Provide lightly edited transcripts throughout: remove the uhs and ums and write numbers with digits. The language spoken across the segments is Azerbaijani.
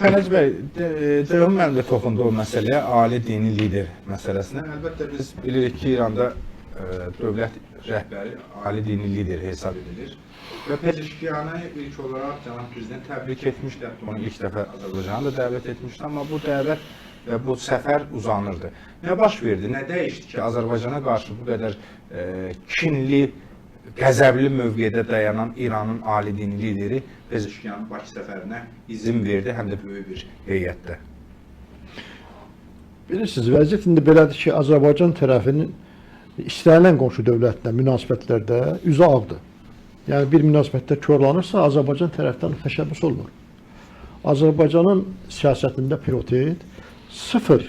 Fərəc bəy, Ceyhun müəllim də toxundu o məsələyə, ali dini lider məsələsinə. Əlbəttə biz bilirik ki, İranda dövlət rəhbəri ali dini lider hesab edilir. Və Pezeşkiyanı ilk olaraq cənab prezident təbrik etmişdi, onu ilk dəfə Azərbaycanı da dəvət etmişdi, amma bu dəvət və bu səfər uzanırdı. Nə baş verdi, nə dəyişdi ki, Azərbaycana qarşı bu qədər kinli, qəzəbli mövqedə dayanan İranın ali dini lideri Pezeşkiyanın Bakı səfərinə izin verdi, həm də böyük bir heyətdə. Bilirsiniz, vəziyyət indi belədir ki, Azərbaycan tərəfinin istənilən qonşu dövlətlə münasibətlərdə üzü ağdır. Yəni bir münasibətdə körlanırsa, Azərbaycan tərəfdən təşəbbüs olmur. Azərbaycanın siyasətində prioritet sıfır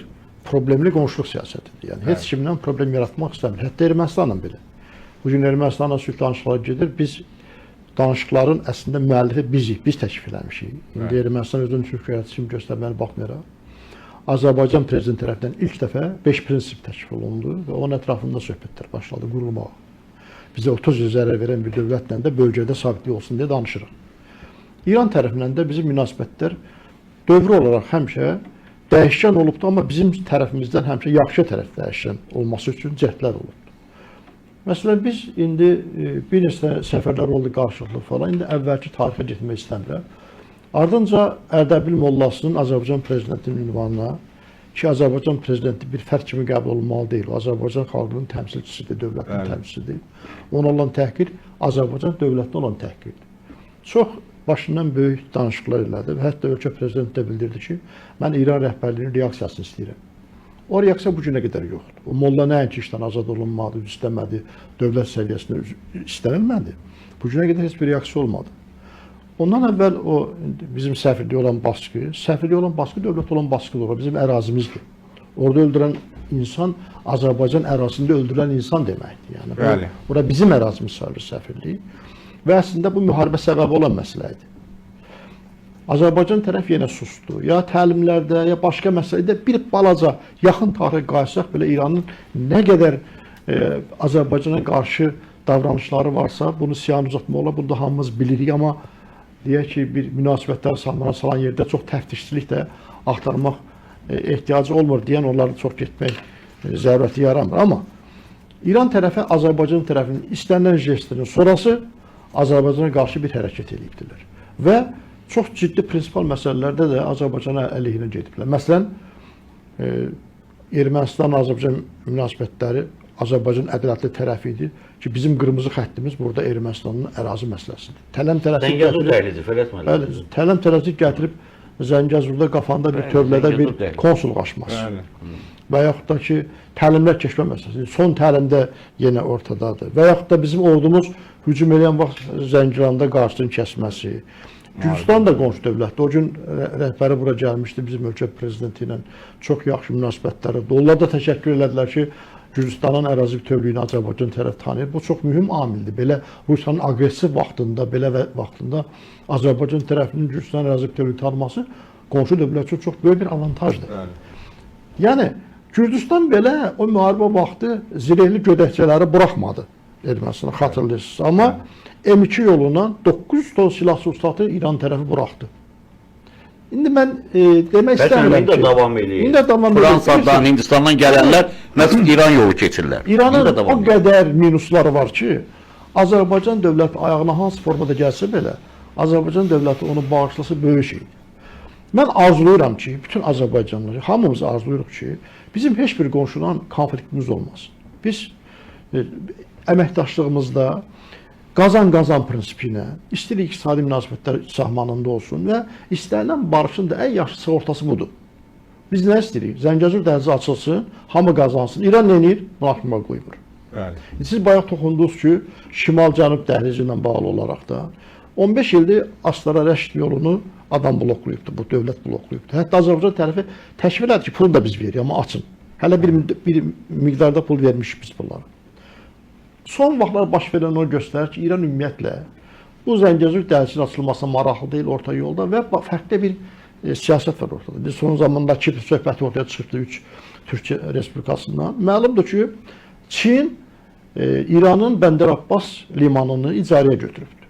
problemli qonşuluq siyasətidir. Yəni heç kimlə problem yaratmaq istəmir. Hətta Ermənistanla belə. Bugün Ermənistanla sülh danışıqları gedir. Biz danışıqların əslində müəllifi bizik, biz təklif eləmişik. İndi Ermənistan özünün sülh yaradıcısını göstərməyə baxmayaraq. Azərbaycan prezident tərəfindən ilk dəfə 5 prinsip təklif olundu və onun ətrafında söhbətlər başladı qurulmağa. Bizə 30 il zərər verən bir dövlətlə də bölgədə sabitlik olsun deyə danışırıq. İran tərəfindən də bizim münasibətlər dövrü olaraq həmişə dəyişkən olubdu, amma bizim tərəfimizdən həmişə yaxşı tərəf dəyişkən olması üçün cəhdlər olubdu. Məsələn, biz indi bir neçə səfərlər oldu qarşılıqlı falan, indi əvvəlki tarixə getmək istəmirəm. Ardınca Ərdəbil Mollasının Azərbaycan prezidentinin ünvanına ki, Azərbaycan prezidenti bir fərd kimi qəbul olunmalı deyil, o Azərbaycan xalqının təmsilçisidir, dövlətin təmsilçisidir. Ona olan təhqir Azərbaycan dövlətinə olan təhqirdir. Çox başından böyük danışıqlar elədi və hətta ölkə prezidenti də bildirdi ki, mən İran rəhbərliyinin reaksiyasını istəyirəm. O reaksiya bu günə qədər yoxdur. O molla nəinki işdən azad olunmadı, istəmədi, dövlət səviyyəsində istənilmədi. Bu günə qədər heç bir reaksiya olmadı. Ondan əvvəl o bizim səfirliyə olan baskı dövlət olan baskıdır, o bizim ərazimizdir. Orada öldürən insan Azərbaycan ərazisində öldürülən insan deməkdir. Yəni bura bizim ərazimiz sayılır səfirliyi və əslində bu müharibə səbəbi olan məsələ idi. Azərbaycan tərəf yenə susdu. Ya təlimlərdə, ya başqa məsələdə bir balaca yaxın tarixə qayıtsaq belə İranın nə qədər Azərbaycana qarşı davranışları varsa, bunu siyan uzatmaq olar, bunu da hamımız bilirik, amma deyək ki, bir münasibətlər salmana salan yerdə çox təftişçilik də axtarmaq ehtiyacı olmur deyən onları çox getmək zərurəti yaramır. Amma İran tərəfi Azərbaycan tərəfinin istənilən jestinin sonrası Azərbaycana qarşı bir hərəkət edibdilər. Və çox ciddi prinsipal məsələlərdə də Azərbaycana əleyhinə gediblər. Məsələn, Ermənistan-Azərbaycan münasibətləri Azərbaycan ədalətli tərəfi idi ki, bizim qırmızı xəttimiz burada Ermənistanın ərazi məsələsidir. Tələm tərəzi gətirib Zəngəzurda qafanda bir tövlədə bir konsul qaçması. Və yaxud da ki, təlimlər keçmə məsələsi. Son təlimdə yenə ortadadır. Və yaxud da bizim ordumuz hücum edən vaxt Zəngiranda qarşısını kəsməsi. Gürcistan da qonşu dövlətdir. O gün rəhbəri bura gəlmişdi bizim ölkə prezidenti ilə çox yaxşı münasibətləri. Onlar da təşəkkür elədilər ki, Gürcistanın ərazi bütövlüyünü Azərbaycan tərəf tanıyır. Bu çox mühüm amildir. Belə Rusiyanın aqressiv vaxtında, belə vaxtında Azərbaycan tərəfinin Gürcistanın ərazi bütövlüyünü tanıması qonşu dövlət üçün çox böyük bir avantajdır. Yəni, Gürcistan belə o müharibə vaxtı zirehli gödəkçələri buraxmadı Ermənistana, xatırlayırsınız. Amma M2 yoluna 900 ton silah sursatı İran tərəfi buraxdı. İndi mən demək istəmirəm ki, indi də davam edir. Fransadan, Hindistandan gələnlər məhz İran yolu keçirlər. İranın o qədər minusları var ki, Azərbaycan dövləti ayağına hansı formada gəlsə belə, Azərbaycan dövləti onu bağışlasa böyük şeydir. Mən arzuluyuram ki, bütün Azərbaycanlıları, hamımız arzuluyuruq ki, bizim heç bir qonşudan konfliktimiz olmasın. Biz əməkdaşlığımızda qazan-qazan prinsipi ilə istəyir iqtisadi münasibətlər sahmanında olsun və istənilən barışın da ən yaxşı sığortası budur. Biz nə istəyirik? Zəngəzur dəhlizi açılsın, hamı qazansın. İran nə edir? Münaqişə qoymur. Siz bayaq toxundunuz ki, şimal-cənub dəhlizi ilə bağlı olaraq da 15 ildir Astara-Rəşd yolunu adam bloklayıbdır, bu dövlət bloklayıbdır. Hətta Azərbaycan tərəfi təşvir edir ki, pulu da biz veririk, amma açın. Hələ bir miqdarda pul vermişik biz bunları. Son vaxtlar baş verən onu göstərir ki, İran ümumiyyətlə bu Zəngəzur dəhlizinin açılmasına maraqlı deyil orta yolda və fərqli bir siyasət var ortada. Biz son zamanda Kipr söhbəti ortaya çıxdı 3 Türkiyə Respublikasından. Məlumdur ki, Çin İranın Bəndər Abbas limanını icarəyə götürübdür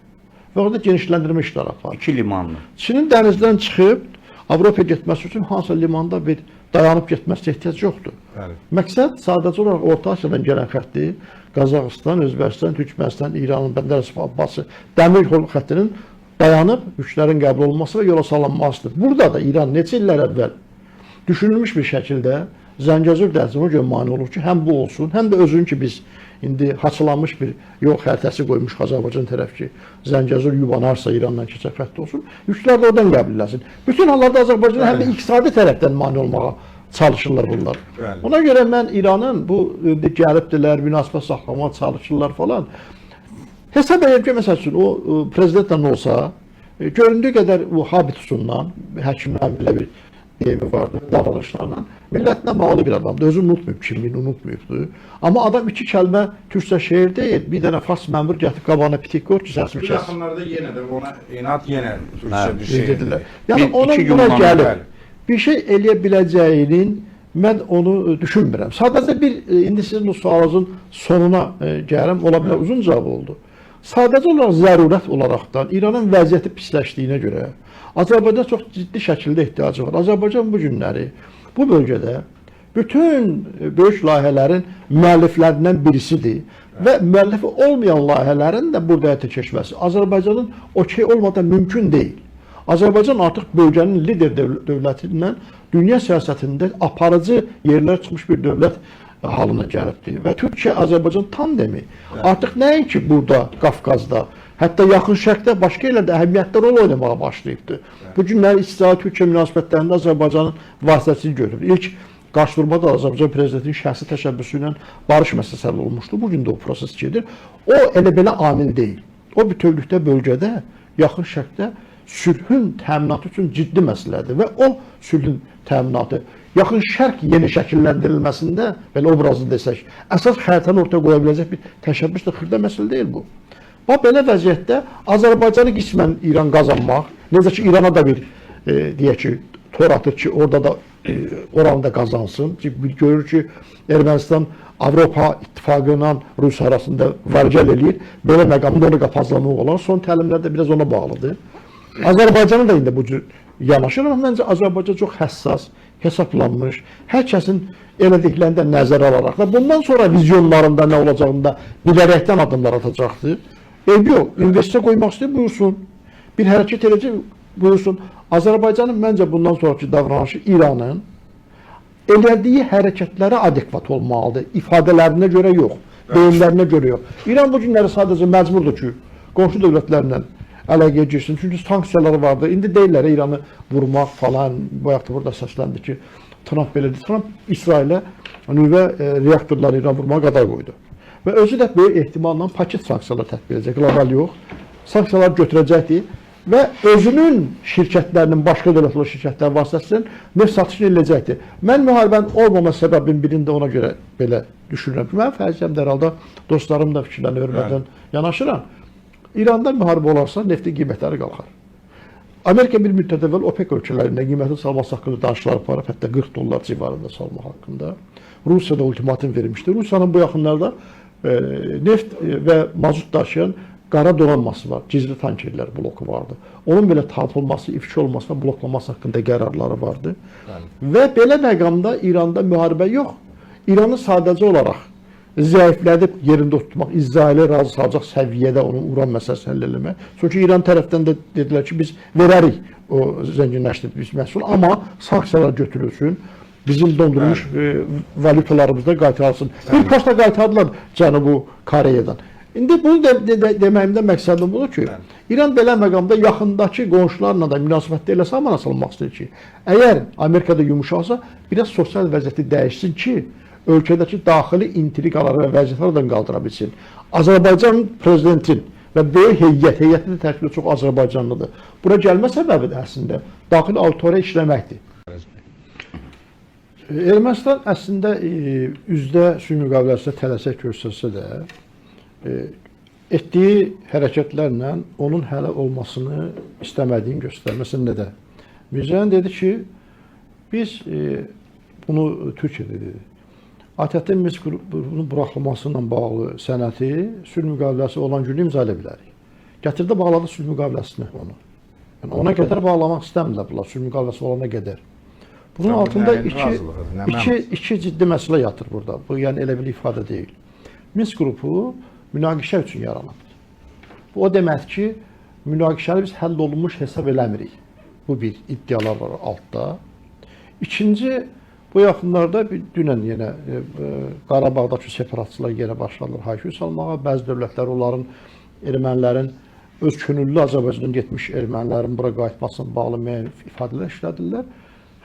və orada genişləndirmə işləri aparır. 2 limanlı. Çinin dənizdən çıxıb Avropaya getməsi üçün hansısa limanda bir dayanıb getməsi ehtiyac yoxdur. Bəli. Məqsəd sadəcə olaraq Orta Asiyadan gələn xətti Qazaxıstan, Özbəkistan, Türkmənistan, İranın, Bəndərəs Abbası dəmir yol xəttinin dayanıb yüklərin qəbul olunması və yola salınmasıdır. Burada da İran neçə illər əvvəl düşünülmüş bir şəkildə Zəngəzur dəhlizinə görə mane olur ki, həm bu olsun, həm də özünün ki biz indi haçlanmış bir yol xəritəsi qoymuş Azərbaycan tərəf ki, Zəngəzur yubanarsa İrandan keçən xətt olsun, yüklər də oradan qəbul edilsin. Bütün hallarda Azərbaycan həm də iqtisadi tərəfdən mane olmağa çalışırlar bunlar. Bəli. Ona görə mən İranın bu gəlibdilər, münasibət saxlamağa çalışırlar falan. Hesab edirəm ki, məsəl üçün o prezidentlə olsa, göründüyü qədər o habitusundan, həkimlərin belə bir deyimi vardı, davranışlarla, millətinə bağlı bir adamdır. Özü unutmayıb, kimliğini unutmayıbdır. Amma adam iki kəlmə türkçə şeir deyil, bir dənə fars məmur gətirib qabağına pitik qoyur ki, səsini Bu kəs. yaxınlarda yenə də ona inat yenə türkçə Hə, bir şey Dedilər. Yəni Bir- onun iki buna gün gəlib bəli. bir şey eləyə biləcəyinin mən onu düşünmürəm. Sadəcə bir indi sizin o sualınızın sonuna gəlirəm, ola bilər uzun cavab oldu. Sadəcə olaraq zərurət olaraqdan İranın vəziyyəti pisləşdiyinə görə Azərbaycan çox ciddi şəkildə ehtiyacı var. Azərbaycan bu günləri bu bölgədə bütün böyük layihələrin müəlliflərindən birisidir və müəllifi olmayan layihələrin də burada həyata keçməsi Azərbaycanın okey olmadan mümkün deyil. Azərbaycan artıq bölgənin lider dövlətindən dünya siyasətində aparıcı yerlər çıxmış bir dövlət halına gəlibdir. Və Türkiyə-Azərbaycan tandemi artıq nəinki burada, Qafqazda, hətta yaxın şərqdə başqa yerlərdə əhəmiyyətli rol oynamağa başlayıbdır. Bu günləri İsrail-Türkiyə münasibətlərində Azərbaycanın vasitəsini görür. İlk qarşıdurmada Azərbaycan prezidentinin şəxsi təşəbbüsü ilə barış məsələsi həll olmuşdu. Bu gün də o proses gedir. O elə belə amil deyil. O bütövlükdə bölgədə, yaxın şərqdə sülhün təminatı üçün ciddi məsələdir və o sülhün təminatı yaxın şərq yeni şəkilləndirilməsində, belə obrazlı desək, əsas xəritəni ortaya qoya biləcək bir təşəbbüs də xırda məsələ deyil bu. Bax, belə vəziyyətdə Azərbaycanı qismən İran qazanmaq, necə ki İrana da bir, deyək ki, tor atır ki, orada da oranı da qazansın. Çünki görür ki, Ermənistan Avropa İttifaqı ilə Rusiya arasında var-gəl eləyir. Belə məqamda onu qapazlamaq olar. Son təlimlər də biraz ona bağlıdır. Azərbaycanın da indi bu cür yanaşır, amma məncə Azərbaycan çox həssas, hesablanmış, hər kəsin elədiklərində nəzərə alaraq və bundan sonra vizyonlarında nə olacağında bilərəkdən adımlar atacaqdır. Eybi yox, investisiya qoymaq istəyir, buyursun. Bir hərəkət edəcək, buyursun. Azərbaycanın məncə bundan sonraki davranışı İranın elədiyi hərəkətlərə adekvat olmalıdır. İfadələrinə görə yox, deyimlərinə görə yox. İran bu günləri sadəcə məcburdur ki, qonşu dövlətlərlə əlaqəyə girsin. Çünki sanksiyaları vardı. İndi deyirlər İranı vurmaq falan. Bu yaxda burada səsləndi ki, Trump belədir. Trump İsrailə nüvə reaktorları İran vurmağa qadar qoydu. Və özü də böyük ehtimalla paket sanksiyalar tətbiq edəcək, qlobal yox. Sanksiyalar götürəcəkdir və özünün şirkətlərinin, başqa dövlətli şirkətlər vasitəsilə neft satışını eləyəcəkdir. Mən müharibənin olmama səbəbinin birində ona görə belə düşünürəm ki, mən fərziyyəm dərhalda dostlarım da fikirlərini hörmətlə yanaşıram. İranda müharibə olarsa neftin qiymətləri qalxar. Amerika bir müddət əvvəl OPEC ölkələrində qiymətin salması haqqında danışıqlar aparıb, hətta 40 dollar civarında salmaq haqqında. Rusiya da ultimatum vermişdi. Rusiyanın bu yaxınlarda neft və mazut daşıyan qara donanması var, gizli tankerlər bloku vardı. Onun belə tapılması, ifşa olması və bloklaması haqqında qərarları vardı. Və belə məqamda İranda müharibə yox. İranı sadəcə olaraq zəiflədib yerində tutmaq, İsrailə razı salacaq səviyyədə onun uran məsələsini həll eləmək. Çünki İran tərəfdən də dedilər ki, biz verərik o zənginləşdirilmiş məhsul, amma sanksiyalar götürülsün, bizim dondurulmuş valyutalarımızda qaytarılsın. Bir parça qaytardılar Cənubi Koreyadan. İndi bunu deməyimdə məqsədim budur ki, İran belə məqamda yaxındakı qonşularla da münasibətdə elə samana salınmaq istəyir ki, əgər Amerikada yumuşaqsa, biraz sosial vəziyyəti dəyişsin ki, ölkədəki daxili intriqaları və vəziyyətlərdən qaldıra bilsin. Azərbaycan prezidentin və böyük heyətinin tərkibində çox Azərbaycanlıdır. Bura gəlmə səbəbi də əslində daxili auditoriya işləməkdir. Ermənistan əslində üzdə sülh müqaviləsində tələsək göstərsə də, etdiyi hərəkətlərlə onun hələ olmasını istəmədiyini göstərir. Məsələn, nədə? Mirzəyan dedi ki, biz bunu Türkiyə dedi. ATƏT-in Minsk qrupunun buraxılması ilə bağlı sənəti sülh müqaviləsi olan günü imzala bilərik. Gətirdi, bağladı sülh müqaviləsinə onu. Yəni ona qədər bağlamaq istəmirlər bunlar, sülh müqaviləsi olana qədər. Bunun Tabii, altında nəyin razılığı, nə mənası? iki ciddi məsələ yatır burada. Bu yəni elə bir ifadə deyil. Minsk qrupu münaqişə üçün yaranıb. Bu o deməkdir ki, münaqişəni biz həll olunmuş hesab eləmirik. Bu bir iddialar var altda. İkinci, bu yaxınlarda dünən yenə Qarabağdakı separatçılar yenə başladılar hayküy salmağa. Bəzi dövlətlər onların ermənilərin öz könüllü Azərbaycandan getmiş ermənilərin bura qayıtmasına bağlı müəyyən ifadələr işlədirlər.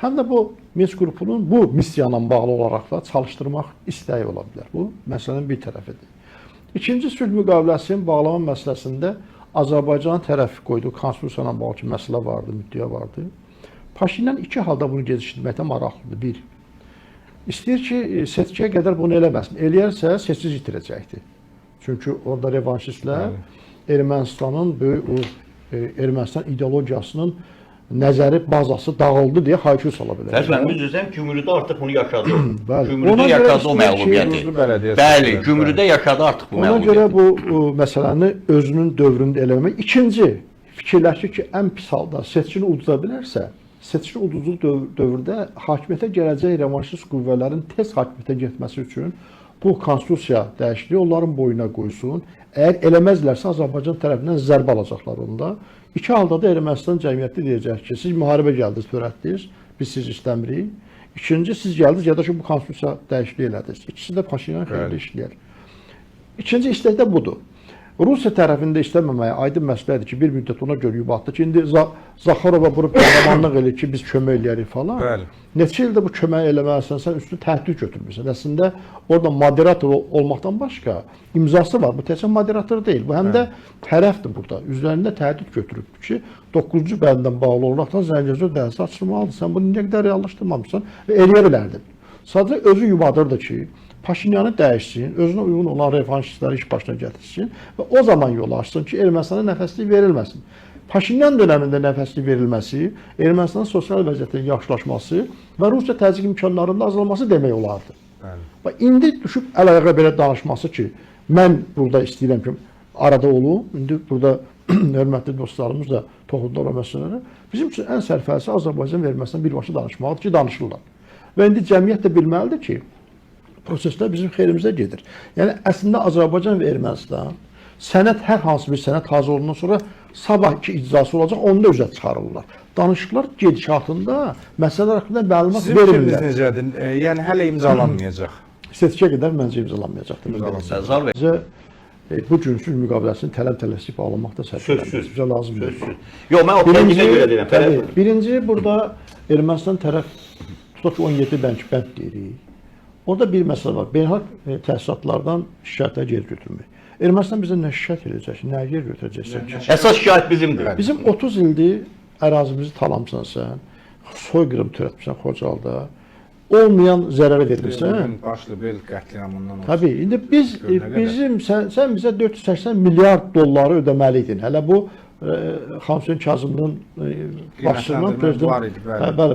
Həm də bu Minsk qrupunun bu missiyanla bağlı olaraq da çalışdırmaq istəyi ola bilər. Bu məsələnin bir tərəfidir. İkinci sülh müqaviləsinin bağlama məsələsində Azərbaycan tərəfi qoyduğu konstitusiyayla bağlı ki, məsələ vardı, müddəa vardı. Paşinyan iki halda bunu gecikdirməkdə maraqlıdır. Bir, istəyir ki, seçkiyə qədər bunu eləməsin. Eləyərsə, seçici itirəcəkdir. Çünki orada revanşistlər Ermənistanın böyük Ermənistan ideologiyasının nəzəri bazası dağıldı deyə hayküy sala bilər. Fərzən düzəlsən, Gümrüdə artıq bunu yaşadı. Bəli. Gümrüdə Ona görə yaşadı o istəyir ki, məlumiyyəti. Gürcü bələdiyyəsi- Bəli, Gümrüdə yaşadı artıq bu Ona görə məlumiyyəti. bu məsələni özünün dövründə eləmək. İkinci, fikirləşir ki, ən pis halda seçkini uduza bilərsə, seçki uduzluq dövrdə hakimiyyətə gələcək revanşist qüvvələrin tez hakimiyyətə getməsi üçün bu konstitusiya dəyişikliyi onların boyuna qoysun. Əgər eləməzlərsə Azərbaycan tərəfindən zərbə alacaqlar onda. İki halda da Ermənistan cəmiyyəti deyəcək ki, siz müharibə gəldiniz, törətdiniz, biz siz istəmirik. İkinci, siz gəldiniz ya da ki, bu konstitusiya dəyişikliyi elədiniz. İkisi də Paşinyan xeyirli işləyər. İkinci istək də budur. Rusiya tərəfində istəməməyə aydın məsələdir ki, bir müddət ona görə yubatdı ki, indi Zaxarova bunu qəhrəmanlıq eləyir ki, biz kömək eləyərik falan. Bəli. Neçə ildə bu kömək eləməlisən, sən üstünü təhdid götürmüsən. Əslində orada moderator olmaqdan başqa imzası var. Bu təkcə moderator deyil. Bu həm də tərəfdir burada. Üzərində təhdid götürüb ki, 9-cu bəndən bağlı olaraqdan Zəngəzur dəhlizi açılmalıdır. Sən bunu indiyə qədər reallaşdırmamısan və eləyə bilərdin. Sadəcə özü yubadırdı ki, Paşinyanı dəyişsin, özünə uyğun olan revanşistləri iş başına gətirsin və o zaman yol açsın ki, Ermənistana nəfəslik verilməsin. Paşinyan dövründə nəfəslik verilməsi, Ermənistanın sosial vəziyyətinin yaxşılaşması və Rusiya təzyiq imkanlarının azalması demək olardı. Və indi düşüb əl-ayağa belə danışması ki, mən burada istəyirəm ki, arada olum, indi burada hörmətli dostlarımız da toxundular o məsələlərə. Bizim üçün ən sərfəsi Azərbaycan verməsindən birbaşa danışmalıdır ki, danışırlar. Və indi cəmiyyət də bilməlidir ki, proseslər bizim xeyrimizə gedir. Yəni, əslində Azərbaycan və Ermənistan sənəd, hər hansı bir sənəd hazır olandan sonra sabahki icrası olacaq, onu da üzə çıxarırlar. Danışıqlar gedişatında məsələlər haqqında məlumat Sizin fikriniz verirlər. necədir? Yəni hələ imzalanmayacaq. Seçkiyə qədər məncə imzalanmayacaqdır. Səzar bəy. Bizə bu gün sülh müqaviləsini tələb-tələsib bağlamaq da Sözsüz. bizə lazımdır. Yox, mən o tənqinə görə deyirəm. Təbii, birinci burada Ermənistan tərəf tutaq ki 17 bənd deyirik. Orada bir məsələ var. Beynəlxalq təsisatlardan şikayətlər geri götürmək. Ermənistan bizə nə şikayət edəcək, nə yer götürəcəksən ki? Əsas şikayət bizimdir. Bizim 30 ildir ərazimizi talamısan sən, soyqırım törətmişsən Xocalda, olmayan zərərə verilirsən. Bugün başlı bel qətliamından olsun. Tabii, indi sən bizə 480 milyard dolları ödəməliydin. Hələ bu Xan Hüseyn Kazımlının başçılığından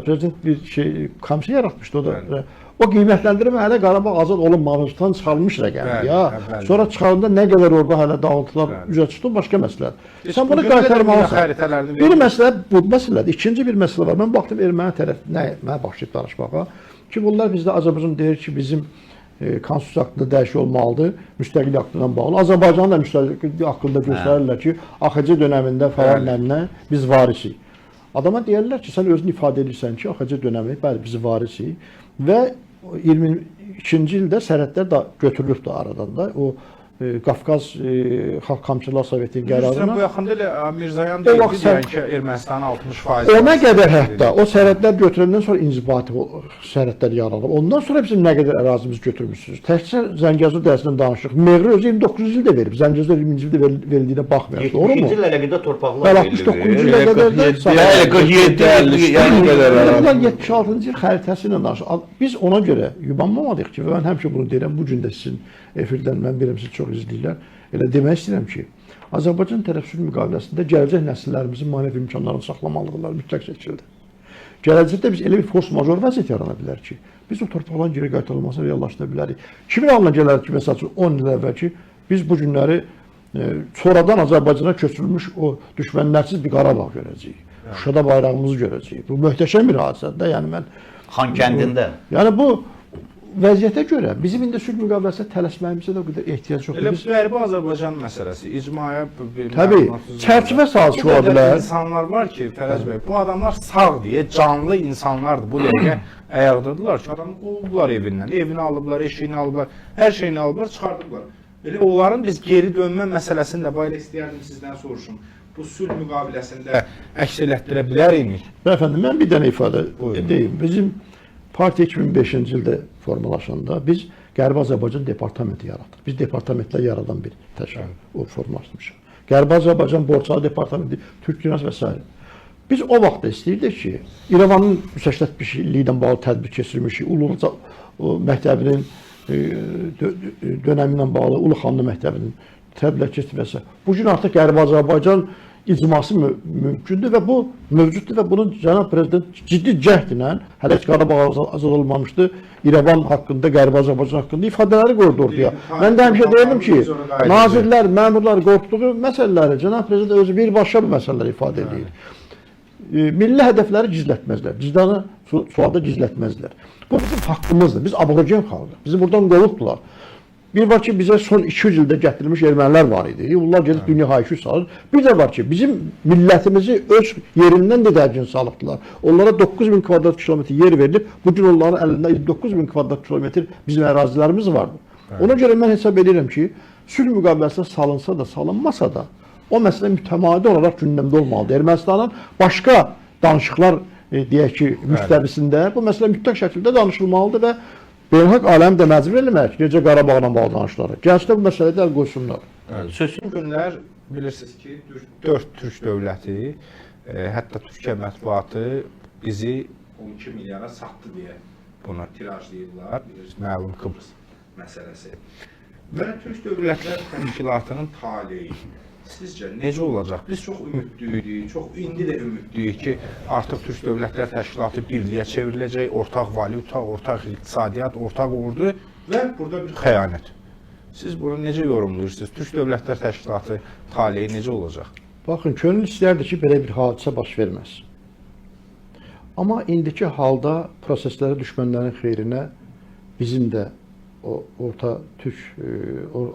prezident bir komissiya yaratmışdı o da. O qiymətləndirmə hələ Qarabağ azad olunmamışdan çıxarılmış rəqəmdir ya. Sonra çıxarında nə qədər orada hələ dağıntılar üzə çıxdı, başqa məsələdir. Sən bunu qaytarmalısan. Bir məsələ bu məsələdir. İkinci bir məsələ var. Mən baxdım erməni tərəf mənə başlayıb danışmağa ki, bunlar bizdə Azərbaycan deyir ki, bizim konstitusiya haqqında dəyişik olmalıdır, müstəqillik haqqından bağlı. Azərbaycanın da müstəqillik haqqında göstərirlər ki, AXC dönəmində falan nəminə biz varisik. Adama deyirlər ki, sən özünü ifadə edirsən ki, AXC dönəmi, bəli, biz varisik və 22-ci ildə sərhədlər də götürülüb də aradan da. O Qafqaz Xalq Komissiyaslar Sovetinin qərarına. Bu yaxında elə Mirzayan deyildi, yəni ki, Ermənistanın 60%. Ona qədər hətta o sərhədlər götürəndən sonra inzibati sərhədlər yaranıb. Ondan sonra bizim nə qədər ərazimiz götürmüşsünüz. Təkcə Zəngəzur dəhlizindən danışırıq. Meğri özü 29 ildə verib. Zəngəzur 20-ci ildə verildiyinə baxmayaraq. Doğru mu? 72-ci ildə əlaqədə torpaqlar verildi. 69-cu ildə qədər də Bəli, 47, yəni qədər. 76-cı il xəritəsi ilə danışırıq. Biz ona görə yubanmamalıyıq ki, və mən həmişə bunu deyirəm, bu gün də sizin efirdən mən bilirəm siz çox izləyirlər. Elə demək istəyirəm ki, Azərbaycan tərəf sülh müqaviləsində gələcək nəsillərimizin manevi imkanlarını saxlamalıdırlar mütləq şəkildə. Gələcəkdə biz elə bir force major vəziyyət yarana bilər ki, biz o torpaqların geri qaytarılmasını reallaşdıra bilərik. Kimin alına gələr ki, məsəl üçün 10 il əvvəlki biz bu günləri sonradan Azərbaycana köçürülmüş o düşmənlərsiz bir Qarabağ görəcəyik. Şuşada bayrağımızı görəcəyik. Bu möhtəşəm bir hadisədir. Yəni mən Xan kəndində. yəni bu vəziyyətə görə bizim indi sülh müqaviləsinə tələsməyimizə də o qədər ehtiyac yoxdur. Elə Biz Qərbi Azərbaycan məsələsi, icmaya bir Təbii, məlumatsız- çərçivə sazişi ola Bu qədər bilər. insanlar var ki, Fərəc bəy, bu adamlar sağ deyə canlı insanlardır. Bu dəqiqə ayaqdadılar ki, adamı qovdular evindən. Evini alıblar, eşiyini alıblar, hər şeyini alıblar, çıxardıblar. Elə onların biz geri dönmə məsələsini də bayaq istəyərdim sizdən soruşum. Bu sülh müqaviləsində əks elətdirə bilərikmi? Bəfəndim, mən bir dənə ifadə Buyurun. deyim. Bizim partiya 2005-ci ildə formalaşanda biz Qərbi Azərbaycan departamenti yaratdıq. Biz departamentlər yaradan bir təşəkkül o formalaşmışıq. Qərbi Azərbaycan Borçalı departamenti, Türk Dünyası və s. Biz o vaxt da istəyirdik ki, İrəvanın 185 illiyi ilə bağlı tədbir keçirmişik. Ulu məktəbinin dönəmi ilə bağlı Ulu Xanlı məktəbinin tədbirlər keçirməsi. Bu gün artıq Qərbi Azərbaycan icması mümkündür və bu mövcuddur və bunun cənab prezident ciddi cəhdlə hələ ki Qarabağ azad olmamışdı. İrəvan haqqında, Qərbi Azərbaycan haqqında ifadələri qoydu ortaya. Mən də həmişə deyirdim ki, nazirlər, məmurlar qorxduğu məsələləri cənab prezident özü birbaşa bu məsələləri ifadə edir. Milli hədəfləri gizlətməzlər, vicdanı sualda gizlətməzlər. Bu bizim haqqımızdır. Biz aborigen xalqıq. Bizi buradan qovubdular. Bir var ki, bizə son 200 ildə gətirilmiş ermənilər var idi. Onlar gedib dünya haykü salır. Bir də var ki, bizim millətimizi öz yerindən də dərgin salıbdılar. Onlara 9000 kvadrat kilometr yer verilib. Bugün onların əlində 9000 kvadrat kilometr bizim ərazilərimiz vardır. Ona görə mən hesab edirəm ki, sülh müqaviləsinə salınsa da, salınmasa da, o məsələ mütəmadi olaraq gündəmdə olmalıdır. Ermənistanın başqa danışıqlar deyək ki, müstəvisində bu məsələ mütləq şəkildə danışılmalıdır və beynəlxalq aləm də məcbur eləmək, necə Qarabağla bağlı danışıqları. Gənclər bu məsələdə əl qoysunlar. Sözün günlər bilirsiniz ki, 4 Türk dövləti, hətta Türkiyə mətbuatı bizi 12 milyara satdı deyə buna tirajlayırlar. Məlum Kıbrıs məsələsi. Və Türk Dövlətlər Təşkilatının taleyi sizcə necə olacaq? Biz çox ümidliyik, indi də ümidliyik ki, artıq Türk Dövlətlər Təşkilatı birliyə çevriləcək, ortaq valyuta, ortaq iqtisadiyyat, ortaq ordu və burada bir xəyanət. Siz bunu necə yorumlayırsınız? Türk Dövlətlər Təşkilatı taleyi necə olacaq? Baxın, könül istərdi ki, belə bir hadisə baş verməz. Amma indiki halda proseslərə düşmənlərin xeyrinə bizim də orta Türk,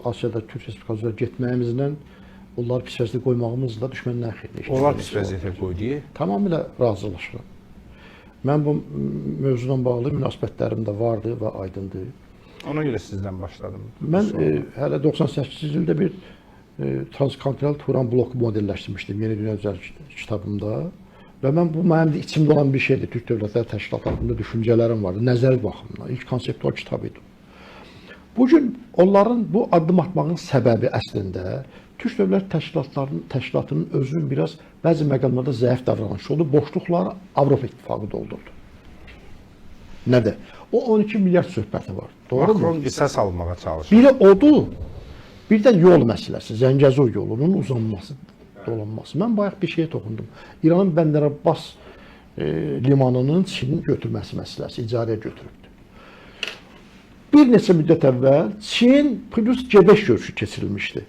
Asiyada Türk Respublikasına getməyimizlə onları pis vəziyyətə qoymağımızla düşmənlərin xeyrinə. Onlar pis vəziyyətə qoydu. Tamamilə razılaşıram. Mən bu mövzuyla bağlı münasibətlərim də vardı və aydındır. Ona görə sizdən başladım. Mən hələ 98-ci ildə bir transkontinental Turan bloku modelləşdirmişdim Yeni Dünya Üzəri kitabımda. Və mən bu mənim də içimdə olan bir şeydir. Türk Dövlətlər Təşkilatı haqqında düşüncələrim vardı, nəzəri baxımından. İlk konseptual kitab idi. Bugün onların bu addım atmağın səbəbi əslində Türk Dövlət Təşkilatının özünün biraz bəzi məqamlarda zəif davranışı oldu. Boşluqları Avropa İttifaqı doldurdu. Nədir? O 12 milyard söhbəti var. Doğru mu? Makron qisas almağa çalışır. Biri odur, bir də yol məsələsi, Zəngəzur yolunun uzanması, dolanması. Mən bayaq bir şeye toxundum. İranın Bəndər Abbas limanının Çinin götürməsi məsələsi icarəyə götürübdü. Bir neçə müddət əvvəl Çin plus C5 görüşü keçirilmişdi.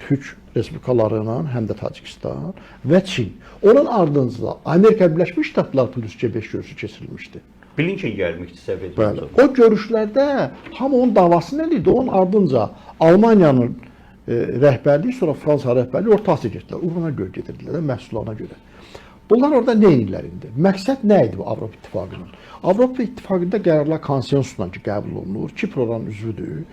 Türk respublikalarıyla, həm də Tacikistan və Çin. Onun ardınca Amerika Birləşmiş Ştatları plus C5 görüşü keçirilmişdi. Blinken gəlmişdi səhv Bəli. etmirəmsə. O görüşlərdə hamı onun davasını eləyirdi. Onun ardınca Almaniyanın rəhbərliyi, sonra Fransa rəhbərliyi Orta Asiya getdilər. Urana görə gedirdilər, məhsullarına görə. Bunlar orada nə edirlər indi? Məqsəd nə idi bu Avropa İttifaqının? Avropa İttifaqında qərarlar konsensusla ki, qəbul olunur. Kipr oranın üzvüdür.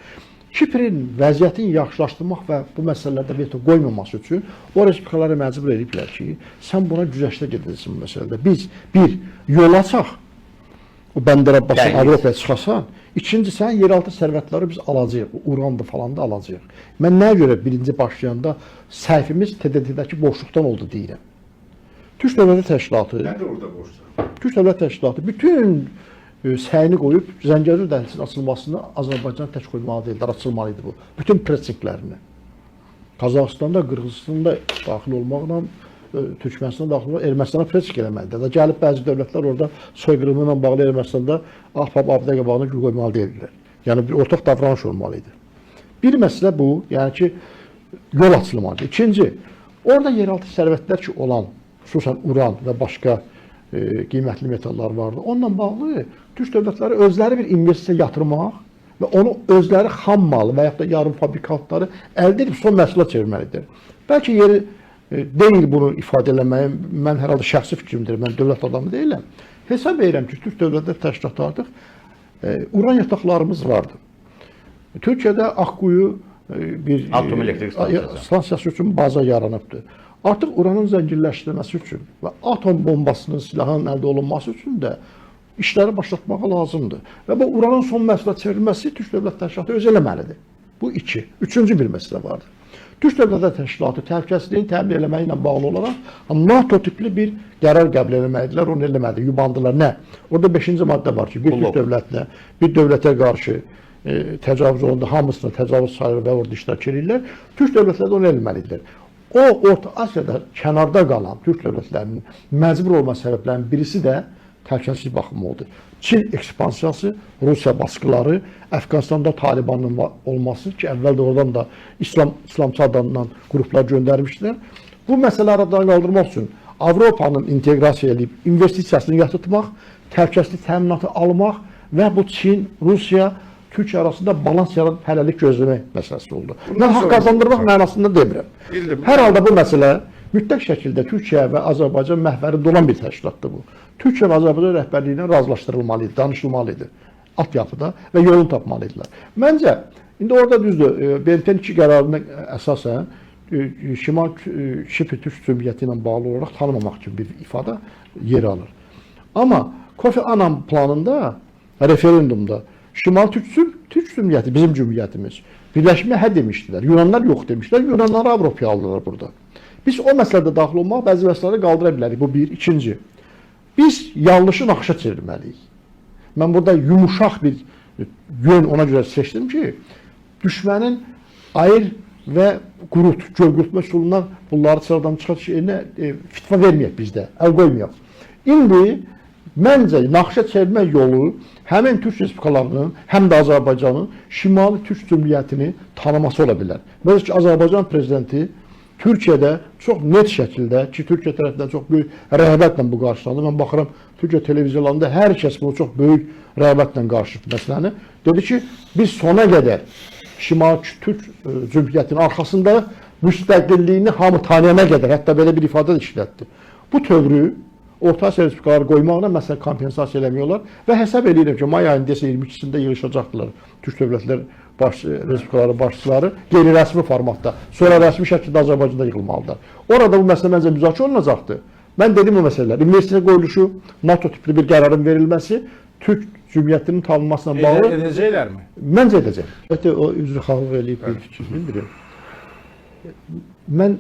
Kiprin vəziyyətini yaxşılaşdırmaq və bu məsələlərdə veto qoymaması üçün o respublikaları məcbur ediblər ki, sən buna güzəştə gedəcəksin bu məsələdə. Biz bir yol açaq, o Bəndər Abbasın Avropaya çıxasan, ikinci sən yeraltı sərvətləri biz alacağıq, urandı falan da alacağıq. Mən nəyə görə birinci başlayanda səhvimiz TDT-dəki boşluqdan oldu deyirəm. Türk Dövlət Təşkilatı, Nədir orada boşluq? Türk Dövlət Təşkilatı bütün səyini qoyub Zəngəzur dəhlizinin açılmasını Azərbaycan tək qoymalı deyildir, açılmalı idi bu. Bütün prensiplərini. Qazaxıstanda, Qırğızstanda daxil olmaqla, Türkmənistana daxil olmaqla Ermənistana prensip eləməlidir. Gəlib bəzi dövlətlər orada soyqırımı ilə bağlı Ermənistanda Ahbab Abidə qabağına gül qoymalı deyirlər. Yəni bir ortaq davranış olmalı idi. Bir məsələ bu, yəni ki, yol açılmalıdır. İkinci, orada yeraltı sərvətlər ki olan xüsusən uran və başqa qiymətli metallar vardı. Onunla bağlı türk dövlətləri özləri bir investisiya yatırmaq və onu özləri xam malı və yaxud da yarım fabrikatları əldə edib son məhsula çevirməlidir. Bəlkə yeri deyil bunu ifadə eləməyə, mən hər halda şəxsi fikrimdir, mən dövlət adamı deyiləm. Hesab edirəm ki, Türk Dövlətlər Təşkilatı artıq uran yataqlarımız vardı. Türkiyədə Akkuyu bir Atom elektrik stansiyası üçün baza yaranıbdır. Artıq uranın zənginləşdirilməsi üçün və atom bombasının, silahının əldə olunması üçün də işləri başlatmağa lazımdır. Və bu uranın son məhsula çevrilməsi Türk Dövlət Təşkilatı öz eləməlidir. Bu iki. Üçüncü bir məsələ vardır. Türk Dövlətlər Təşkilatı təhlükəsizliyini təmin etməyi ilə bağlı olaraq NATO tipli bir qərar qəbul etmədilər, onu eləmədi, yubandılar. Nə? Orada 5-ci maddə var ki, bir Türk dövlətinə, bir dövlətə qarşı təcavüz olunda hamısına təcavüz sayılır və orada iştirak edirlər. Türk dövlətləri də onu eləməlidirlər. O, Orta Asiyada kənarda qalan Türk dövlətlərinin məcbur olma səbəblərinin birisi də təhlükəsizlik baxımı oldu. Çin ekspansiyası, Rusiya baskıları, Əfqanistanda Talibanın olması ki, əvvəl də oradan da İslamçı adamdan qruplar göndərmişdilər. Bu məsələ aradan qaldırmaq üçün Avropanın inteqrasiya edib investisiyasını yatırtmaq, təhlükəsizlik təminatı almaq və bu Çin, Rusiya, Türkiyə arasında balans yaradıb hələlik gözləmək məsələsi oldu. Mən haqq qazandırmaq mənasında demirəm. Hər halda bu məsələ mütləq şəkildə Türkiyə və Azərbaycan məhvərində olan bir təşkilatdır bu. Türkiyə və Azərbaycan rəhbərliyi ilə razılaşdırılmalıydı, danışılmalıydı altyapıda və yolunu tapmalıydılar. Məncə, indi orada düzdür, BMT-nin 2 qərarına əsasən Şimal Şipi Türk Cümhuriyyəti ilə bağlı olaraq tanımamaq kimi bir ifadə yer alır. Amma Kofi Annan planında, referendumda Şimal Türk Cümhuriyyəti, bizim cümhuriyyətimiz, birləşmə hə demişdilər, Yunanlar yox demişdilər, Yunanları Avropaya aldılar burada. Biz o məsələdə daxil olmaq, bəzi məsələləri qaldıra bilərik, bu bir. İkinci, biz yanlışı naxışa çevirməliyik. Mən burada yumuşaq bir yön ona görə seçdim ki, düşmənin ayır və qurut, gölgürtmə üsulundan bunları sıradan çıxartış elinə fitva verməyək bizdə, əl qoymayaq. İndi məncə naxışa çevirmək yolu həmin Türk respublikalarının, həm də Azərbaycanın Şimali Türk Cümhuriyyətini tanıması ola bilər. Mesela ki, Azərbaycan prezidenti Türkiyədə çox net şəkildə ki, Türkiyə tərəfindən çox böyük rəğbətlə bu qarşılandı. Mən baxıram, Türkiyə televiziyalarında hər kəs bunu çox böyük rəğbətlə qarşıladı məsələni. Dedi ki, biz sona qədər Şimali Türk Cümhuriyyətinin arxasında müstəqilliyini hamı tanıyana qədər, hətta belə bir ifadə də işlətdi. Bu tövrü Orta Asiya Respublikaları qoymaqla məsələn kompensasiya eləmiyorlar və hesab edirəm ki, may ayının 22-sində yığışacaqdılar Türk Dövlətlər Respublikaları başçıları qeyri-rəsmi formatda, sonra rəsmi şəkildə Azərbaycanda yığılmalıdır. Orada bu məsələ məncə müzakirə olunacaqdır. Mən dedim o məsələlər, investisiya qoyuluşu, NATO tipli bir qərarın verilməsi, Türk Cümhuriyyətinin tanınmasına bağlı edəcəklərmi? Məncə edəcək. Hətta o üzrxahlıq eləyib bir fikrini bilirəm. Mən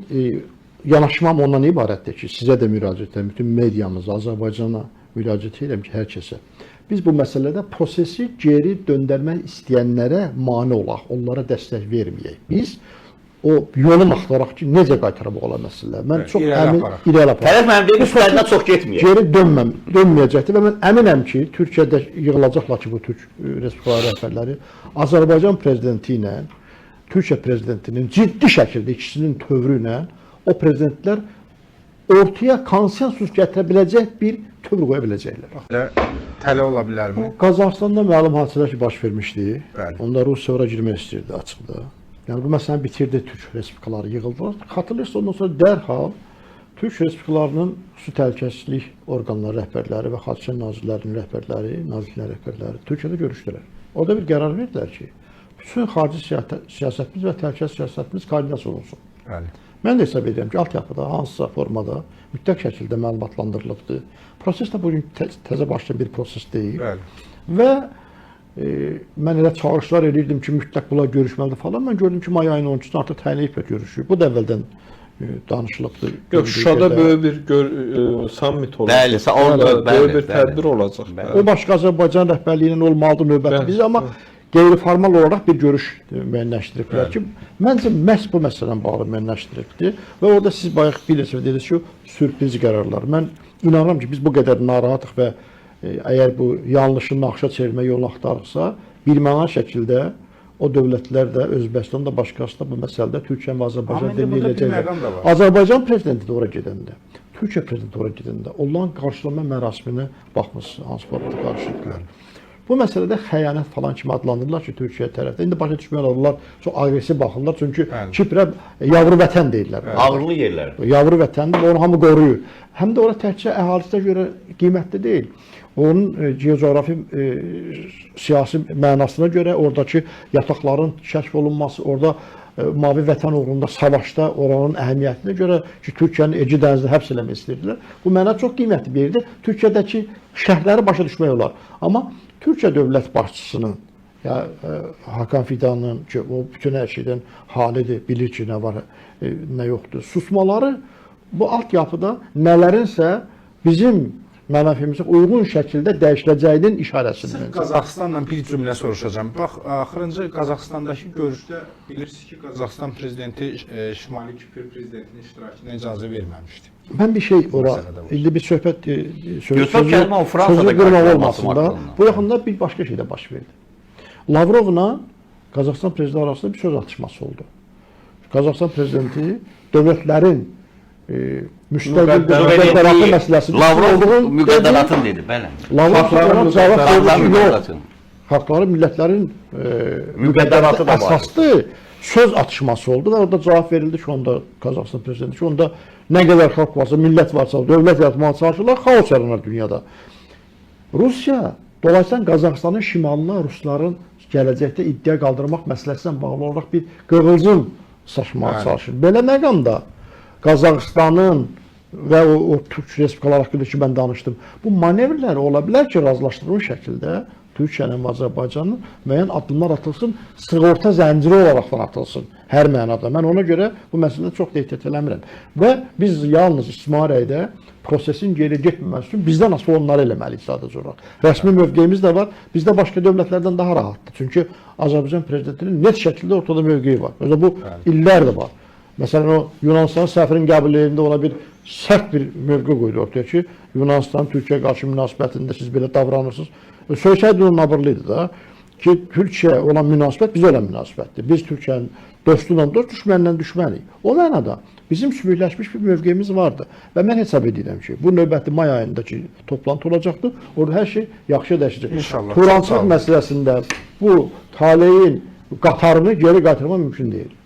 yanaşmam ondan ibarətdir ki, sizə də müraciət edirəm, bütün mediamıza, Azərbaycana müraciət edirəm ki, hər kəsə. Biz bu məsələdə prosesi geri döndərmək istəyənlərə mane olaq, onlara dəstək verməyək. Biz o yolun axtaraq ki, necə qaytarmaq ola məsələlər. Mən çox əmin, irəli aparaq. Tərəf mənim deyim, üstlərindən çox getməyək. Geri dönməyəcəkdir və mən əminəm ki, Türkiyədə yığılacaqlar ki, bu Türk Respublikaları rəhbərləri Azərbaycan prezidenti ilə Türkiyə prezidentinin ciddi şəkildə ikisinin tövrü ilə o prezidentlər ortaya konsensus gətirə biləcək bir tövr qoya biləcəklər. Tələ ola bilərmi? Qazaxıstanda məlum hadisələr ki, baş vermişdi. Bəli. Onda Rusiya ora girmək istəyirdi açıqda. Yəni bu məsələni bitirdi, Türk respublikaları yığıldılar. Xatırlayırsınız, ondan sonra dərhal Türk respublikalarının xüsusi təhlükəsizlik orqanları rəhbərləri və Xarici nazirlərinin rəhbərləri, nazirlər rəhbərləri Türkiyədə görüşdülər. Orada bir qərar verdilər ki, bütün xarici siyasətimiz və təhlükəsizlik siyasətimiz koordinasiya olunsun. Bəli. Mən də hesab edirəm ki, altyapıda, hansısa formada mütləq şəkildə məlumatlandırılıbdır. Proses də bugün təzə başlayan bir proses deyil. Bəli. Və mən elə çağırışlar edirdim ki, mütləq bunlar görüşməlidir falan. Mən gördüm ki, may ayının 13-də artıq təyin edib görüşüyor. Bu da əvvəldən danışılıbdır. Yox, Şuşada böyük bir summit olacaq. Bəli, orada böyük bir tədbir olacaq. O başqa Azərbaycan rəhbərliyi ilə olmalıdır növbəti biz, amma qeyri-formal olaraq bir görüş müəyyənləşdiriblər ki, məncə məhz bu məsələn bağlı müəyyənləşdiribdir və orada siz bayaq bilirsiniz, dediniz ki, sürpriz qərarlar. Mən inanıram ki, biz bu qədər narahatıq və əgər bu yanlışın naxışa çevirmə yolunu axtarıqsa, birməna şəkildə o dövlətlər də, Özbəkistan da, başqası da bu məsələdə Türkiyə və Azərbaycan dinləyəcəklər. Azərbaycan prezidenti də ora gedəndə, Türkiyə prezidenti ora gedəndə olan qarşılama mərasiminə baxmısınız, hansı formada qarşıladılar. Bu məsələdə xəyanət falan kimi adlandırırlar ki, Türkiyə tərəfdə. İndi başa düşməyən olurlar, çox aqressiv baxırlar. Çünki Bəli. Kiprə yavru vətən deyirlər. Ağırlı yerlər. Yavru vətəndir, onu hamı qoruyur. Həm də ora təkcə əhalisinə görə qiymətli deyil. Onun geocoğrafi siyasi mənasına görə oradakı yataqların kəşf olunması, orada Mavi Vətən uğrunda savaşda oranın əhəmiyyətinə görə ki, Türkiyənin Eci dənizini həbs eləmək istəyirdilər. Bu məna çox qiymətli bir yerdir. Türkiyədəki şərhləri başa düşmək olar. Amma Türkiyə dövlət başçısının, ya Hakan Fidanın ki, o bütün hər şeydən halidir, bilir ki, nə var, nə yoxdur. Susmaları bu altyapıda nələrinsə bizim mənafimizə uyğun şəkildə dəyişiləcəyinin işarəsidir. Qazaxıstanla bir cümlə soruşacağım. Bax, axırıncı Qazaxıstandakı görüşdə bilirsiniz ki, Qazaxıstan prezidenti Şimali Kipr prezidentinin iştirakına icazə verməmişdi. Mən bir şey ora, Məsələdə var. indi bir söhbət Götür kəlmə o Fransada sözü qırmaq qarşılanması olmasın da. haqqında. Bu yaxında bir başqa şey də baş verdi. Lavrovla Qazaxıstan prezidenti arasında bir söz atışması oldu. Qazaxıstan prezidenti dövlətlərin müstəqil müqəddəratı məsələsində Lavrov müqəddəratın dedi, bəli. Lavrov Xalqların cavab verdi Xalqların ki, yox. müqəddəratın. Xalqların, millətlərin Müqəddəratı da var. əsaslı söz atışması oldu və orada cavab verildi ki, onda Qazaxıstan prezidenti ki, onda nə qədər xalq varsa, millət varsa, dövlət yaratmağa çalışırlar, xaos yaranar dünyada. Rusiya, dolayısıyla Qazaxıstanın şimalına Rusların gələcəkdə iddia qaldırmaq məsələsindən bağlı olaraq bir qığılcım saçmağa çalışır. Belə məqamda Qazaxıstanın və o Türk Respublikaları haqqında ki, mən danışdım, bu manevrlər ola bilər ki, razılaşdırılmış şəkildə Türkiyənin və Azərbaycanın müəyyən addımlar atılsın, sığorta zənciri olaraq atılsın hər mənada. Mən ona görə bu məsələdə çox da ehtiyat eləmirəm. Və biz yalnız ictimai rəydə prosesin geri getməməsi üçün bizdən asılı onları eləməliyik sadəcə olaraq. Rəsmi mövqeyimiz də var, bizdə başqa dövlətlərdən daha rahatdır. Çünki Azərbaycan prezidentinin net şəkildə ortada mövqeyi var. Özə bu illər də var. Məsələn, o Yunanistan səfirin qəbullərində ona bir sərt bir mövqe qoydu ortaya ki, Yunanistan Türkiyə qarşı münasibətində siz belə davranırsınız. Söysəydi onun abırlıydı da ki, Türkiyə olan münasibət bizə olan münasibətdir. Biz Türkiyənin dostuyla dost, düşmənlə düşmənik. O mənada bizim sümükləşmiş bir mövqeyimiz vardı. Və mən hesab edirəm ki, bu növbəti may ayındakı toplantı olacaqdır. Orada hər şey yaxşı dəyişəcək. İnşallah. Turançaq məsələsində bu taleyin qatarını geri qaytarmaq mümkün deyil.